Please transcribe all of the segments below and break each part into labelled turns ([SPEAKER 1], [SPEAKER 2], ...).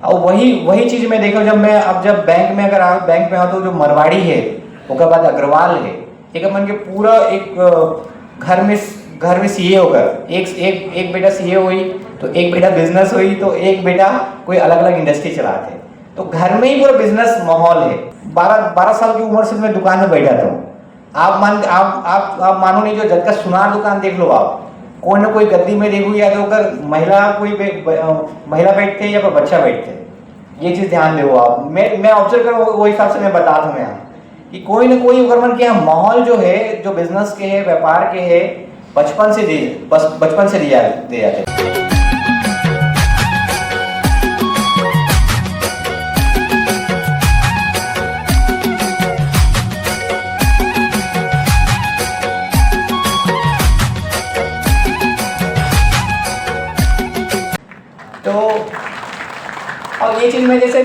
[SPEAKER 1] और वही वही चीज मैं देखा जब मैं अब जब बैंक में अगर बैंक में आओ तो जो मरवाड़ी है, उसके बाद अग्रवाल है, एक मन के पूरा एक घर में सीए होकर एक एक एक बेटा सीए हुई, तो एक बेटा बिजनेस हुई, तो एक बेटा कोई अलग अलग इंडस्ट्री चलाते। तो घर में ही पूरा बिजनेस माहौल है। 12 साल की उम्र से मैं दुकान में बैठा था। आप मानो नहीं, जो जब का सुनार दुकान देख लो आप, कोई ना कोई गद्दी में देखो, या तो अगर महिला बैठते हैं या फिर बच्चा बैठते हैं। ये चीज ध्यान दो आप। मैं ऑब्जर्व करूँ वो हिसाब से मैं बता दूं यहाँ कि कोई ना कोई अगर मन के यहाँ माहौल जो है, जो बिजनेस के है, व्यापार के है, बचपन से दिया दे जाते हैं। तो और ये चीज़ मैं जैसे,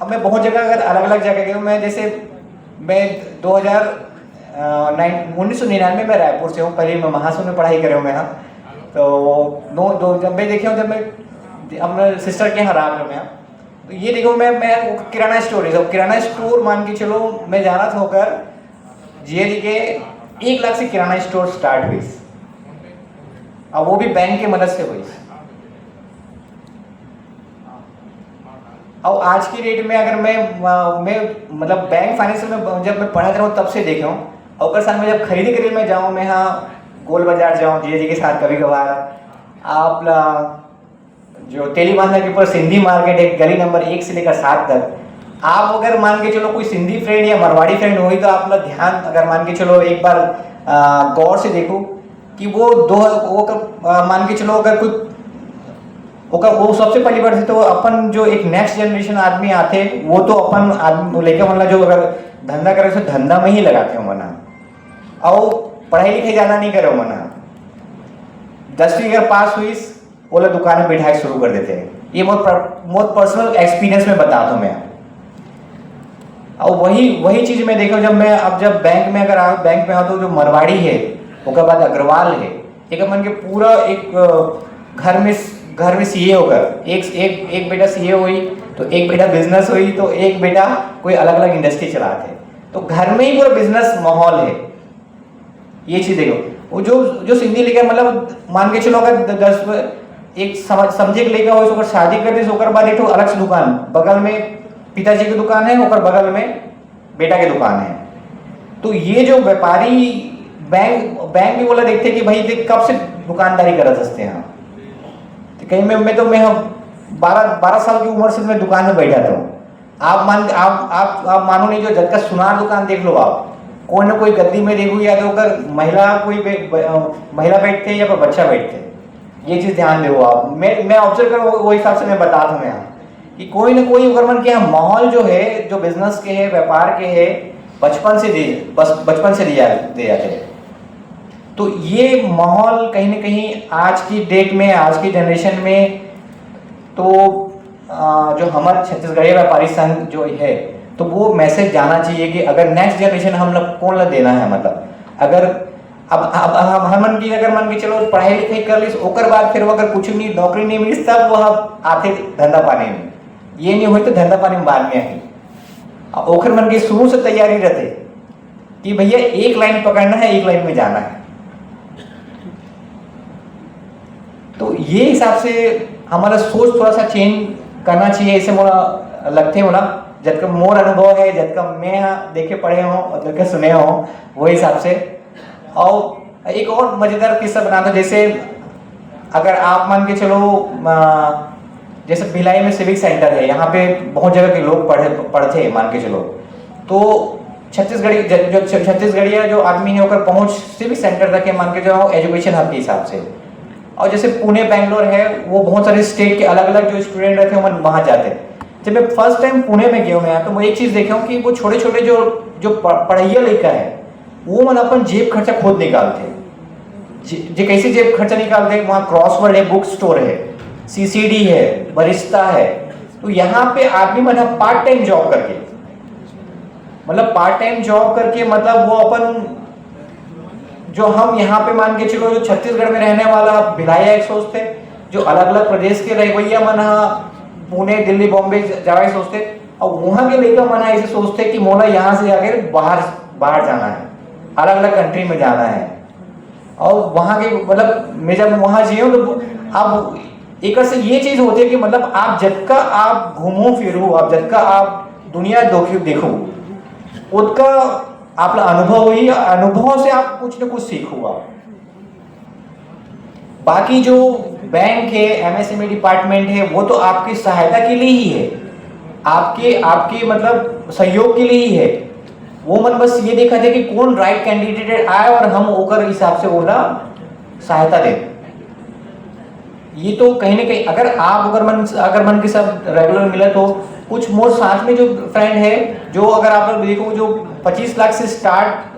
[SPEAKER 1] अब मैं बहुत जगह अगर अलग अलग जगह गया हूँ। मैं 1999 में रायपुर से हूँ। पहले मैं महासू में पढ़ाई कर रहा हूँ मैं यहाँ। तो जब मैं देखे हूँ, जब मैं अपने सिस्टर के यहाँ रहा हूँ मैं, तो ये देखो मैं किराना स्टोर है। किराना स्टोर मान के चलो, मैं जाना था होकर जीएडी के 1 लाख से किराना स्टोर स्टार्ट हुई, और वो भी बैंक की मदद से हुई। और आज की डेट में अगर मैं मतलब बैंक फाइनेंस में जब मैं पढ़ा था तब से देखा हूँ। और साथ में जब खरीदी करी में जाऊँ, मैं यहाँ गोल बाजार जाऊँ जीजी के साथ कभी कभार, आप जो तेलीबांधा के ऊपर सिंधी मार्केट है, गली नंबर 1 से लेकर 7 तक, आप अगर मान के चलो कोई सिंधी फ्रेंड या मरवाड़ी फ्रेंड हुई तो आप लोग ध्यान अगर मान के चलो एक बार गौर से देखो कि वो मान के चलो अगर कोई वो सबसे पहली बार तो अपन जो एक नेक्स्ट जनरेशन आदमी आते, वो तो अपन आदमी लेकर मतलब जो अगर धंधा करे तो धंधा में ही लगाते हो मना, और पढ़ाई लिखाई ज़्यादा नहीं करे हो मना। 10वीं अगर पास हुई, वो लोग दुकान में बैठाई शुरू कर देते हैं। ये बहुत पर्सनल एक्सपीरियंस में बताता हूँ मैं। और वही चीज़ मैं देखा जब बैंक में आओ तो जो मरवाड़ी है, उसके बाद अग्रवाल है, एक मन के पूरा एक घर में सीए होकर एक बेटा सीए हुई, तो एक बेटा बिजनेस हुई, तो एक बेटा कोई अलग अलग इंडस्ट्री चलाते। तो घर में ही पूरा बिजनेस माहौल है। ये चीज देखो, वो जो सिंधी लेकर मतलब मान के चलो अगर 10 एक समझे के लेकर हो, शादी कर दी, ओकर बाद एक अलग से दुकान, बगल में पिताजी की दुकान है, और बगल में बेटा की दुकान है। तो ये जो व्यापारी बैंक भी बोला देखते कि भाई देख कब से दुकानदारी कर सकते हैं। तो कहीं मैं 12 साल की उम्र से मैं दुकान में बैठा था। आप मानो नहीं, जो जब का सुनार दुकान देख लो आप, कोई ना कोई गद्दी में देखो, या तो अगर महिला बैठते हैं या फिर बच्चा बैठते हैं। ये चीज ध्यान दो आप। मैं ऑब्जर्व करूँ वो हिसाब से मैं बता दूं यहाँ कि कोई ना कोई अगर मन के यहाँ माहौल जो है, जो बिजनेस के है, व्यापार के है, बचपन से दिया दे जाते हैं। तो ये माहौल कहीं ना कहीं आज की डेट में, आज की जनरेशन में, तो जो हमारे छत्तीसगढ़ी व्यापारी संघ जो है, तो वो मैसेज जाना चाहिए कि अगर नेक्स्ट जनरेशन हम लोग कौन ला देना है। मतलब अगर अब हम मन की चलो पढ़ाई लिखाई कर ली, ओकर बाद फिर अगर कुछ नहीं, नौकरी नहीं मिली, तब वह आते धंधा पानी में। ये नहीं हुई तो धंधा पानी में बाद में आई। ओकर मन की शुरू से तैयारी रहते कि भैया एक लाइन पकड़ना है, एक लाइन में जाना है। तो ये हिसाब से हमारा सोच थोड़ा सा चेंज करना चाहिए। ऐसे मोला लगते हो ना, जब का मोर अनुभव है, जब का मैं देखे पढ़े हो और जब का सुने हो, वो हिसाब से। और एक और मजेदार किस्सा बना था, जैसे अगर आप मान के चलो जैसे भिलाई में सिविक सेंटर है, यहाँ पे बहुत जगह के लोग पढ़ते हैं मान के चलो। तो छत्तीसगढ़िया जो आदमी है होकर पहुँच सिविक सेंटर तक है मान के चलो, एजुकेशन हब के हिसाब से। और जैसे पुणे बैंगलोर है, वो बहुत सारे स्टेट के अलग अलग जो स्टूडेंट रहते हैं वहाँ जाते हैं। जब मैं फर्स्ट टाइम पुणे में गया मैं, तो मैं एक चीज़ देखा हूँ कि वो छोटे छोटे जो पढ़ाइया लड़का है, वो मन अपन जेब खर्चा खुद निकालते। जो कैसे जेब खर्चा निकालते हैं, वहाँ क्रॉसवर्ड है, बुक स्टोर है, सीसीडी है, बरिस्ता है। तो यहाँ पे आदमी मन पार्ट टाइम जॉब करके, मतलब वो अपन जो हम यहाँ पे मान के चलो, जो छत्तीसगढ़ में रहने वाला भिलाइया एक सोचते, जो अलग अलग प्रदेश के रवैया मन पुणे दिल्ली बॉम्बे जावे सोचते, और वहाँ के लड़का मना ऐसे सोचते कि मोला यहाँ से आगे बाहर बाहर जाना है, अलग अलग कंट्री में जाना है। और वहाँ के मतलब मैं जब वहाँ जियो तो अब एक से ये चीज़ होती है कि मतलब आप जब का आप घूमो फिरो, आप जब का आप दुनिया देखो उसका आपला अनुभव ही, अनुभव से आप कुछ न कुछ सीखो। आप बाकी जो बैंक है, एमएसएमई डिपार्टमेंट है, वो तो आपकी सहायता के लिए ही है, आपके मतलब सहयोग के लिए ही है। वो मन बस ये देखा जाए कि कौन राइट कैंडिडेट आए और हम ओकर हिसाब से बोला सहायता दे। ये तो कहीं ना कहीं अगर मन के साथ रेगुलर मिले तो कुछ मोर साथ में जो फ्रेंड है, जो अगर आप लोग देखो जो 25 लाख से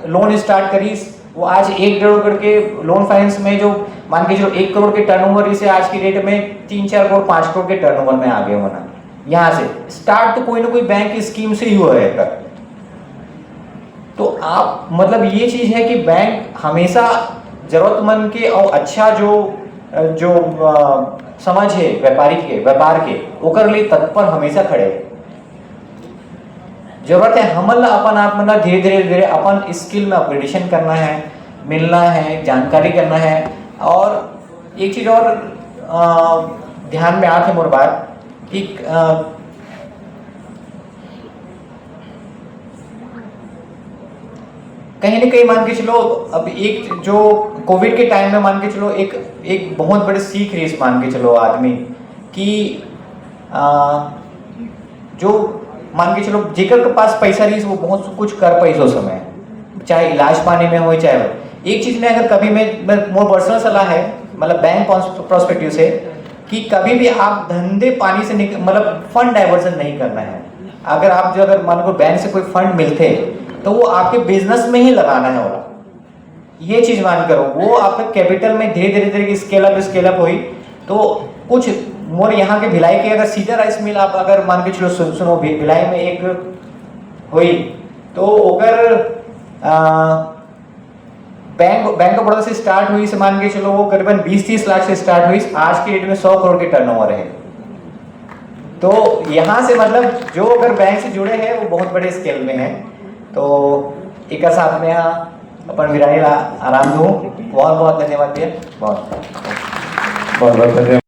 [SPEAKER 1] लोन स्टार्ट करी, वो आज 1-1.5 करोड़ के लोन फाइनेंस में जो मान के चलो 1 करोड़ के टर्नओवर से आज की डेट में 3-4 करोड़ 5 करोड़ के टर्नओवर में आ गए होना। यहाँ से स्टार्ट तो कोई ना कोई बैंक की स्कीम से ही हुआ है तक। तो आप मतलब ये चीज है कि बैंक हमेशा जरूरतमंद के और अच्छा जो समझ है व्यापार के ओकर लिए तत्पर हमेशा खड़े है। जरूरत है हमन अपन आप मतलब धीरे अपन स्किल में अपग्रेडेशन करना है, मिलना है, जानकारी करना है। और एक चीज और ध्यान में आके मोर बात कि कहीं ना कहीं मान के चलो, अब एक जो कोविड के टाइम में मान के चलो एक बहुत बड़ी सीख रही इस मान के चलो आदमी कि जो मान के चलो जेकर के पास पैसा रही वो बहुत कुछ कर पाई उस समय, चाहे इलाज पाने में हो चाहे एक चीज में। अगर कभी मैं मोर पर्सनल सलाह है मतलब बैंक प्रोस्पेक्टिव से कि कभी भी आप धंधे पानी से मतलब फंड डाइवर्जन नहीं करना है। अगर मान लो बैंक से कोई फंड मिलते तो वो आपके बिजनेस में ही लगाना है। वाला ये चीज मान करो, वो आपके कैपिटल में धीरे धीरे स्केल अप हुई तो कुछ मोर यहाँ के भिलाई के अगर सीधा राइस मिल आप अगर मान के चलो सुनो भिलाई में एक हुई तो अगर बैंक ऑफ बड़ौदा से स्टार्ट हुई से मान के चलो वो करीबन 20-30 लाख से स्टार्ट हुई, आज की डेट में 100 करोड़ के टर्नओवर है। तो यहाँ से मतलब जो अगर बैंक से जुड़े हैं वो बहुत बड़े स्केल में है। तो एक साथ में अपन विरानी आराम दूँ। बहुत बहुत धन्यवाद भैया, बहुत बहुत धन्यवाद।